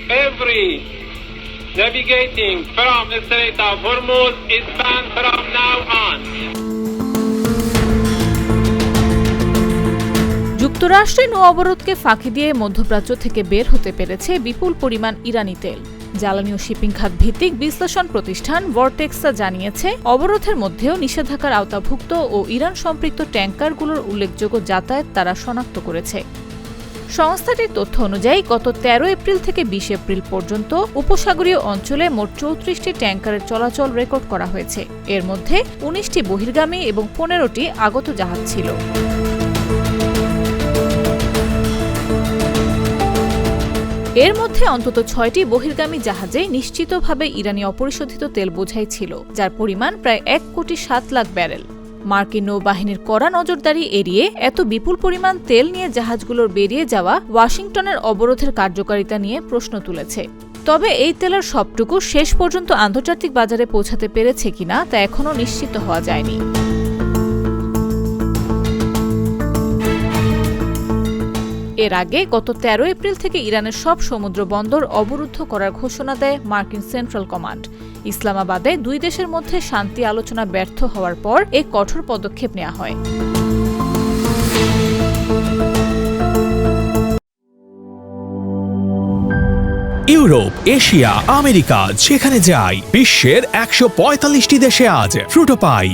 Every navigating from Strait of Hormuz is banned from now on. যুক্তরাষ্ট্রের নৌ অবরোধকে ফাঁকি দিয়ে মধ্যপ্রাচ্য থেকে বের হতে পেরেছে বিপুল পরিমাণ ইরানি তেল। জ্বালানি ও শিপিং খাত ভিত্তিক বিশ্লেষণ প্রতিষ্ঠান ভর্টেক্সা জানিয়েছে, অবরোধের মধ্যেও নিষেধাজ্ঞার আওতাভুক্ত ও ইরান সম্পৃক্ত ট্যাঙ্কারগুলোর উল্লেখযোগ্য যাতায়াত তারা শনাক্ত করেছে। সংস্থাটির তথ্য অনুযায়ী গত ১৩ এপ্রিল থেকে ২০ এপ্রিল পর্যন্ত উপসাগরীয় অঞ্চলে মোট ৩৪টি ট্যাঙ্কারের চলাচল রেকর্ড করা হয়েছে। এর মধ্যে ১৯টি বহির্গামী এবং ১৫টি আগত জাহাজ ছিল। এর মধ্যে অন্তত ৬টি বহির্গামী জাহাজে নিশ্চিতভাবে ইরানি অপরিশোধিত তেল বোঝাই ছিল, যার পরিমাণ প্রায় ১,৭,০০,০০০ ব্যারেল। মার্কিন নৌবাহিনীর কড়া নজরদারি এড়িয়ে এত বিপুল পরিমাণ তেল নিয়ে জাহাজগুলোর বেরিয়ে যাওয়া ওয়াশিংটনের অবরোধের কার্যকারিতা নিয়ে প্রশ্ন তুলেছে। তবে এই তেলের সবটুকু শেষ পর্যন্ত আন্তর্জাতিক বাজারে পৌঁছাতে পেরেছে কিনা তা এখনও নিশ্চিত হওয়া যায়নি। এর আগে গত ১৩ এপ্রিল থেকে ইরানের সব সমুদ্র বন্দর অবরুদ্ধ করার ঘোষণা দেয় মার্কিন সেন্ট্রাল কমান্ড। ইসলামাবাদে দুই দেশের মধ্যে শান্তি আলোচনা ব্যর্থ হওয়ার পর এই কঠোর পদক্ষেপ নেওয়া হয়। ইউরোপ, এশিয়া, আমেরিকা যেখানে যাই, বিশ্বের ১৪৫টি দেশে আজ ফ্রুটো পাই।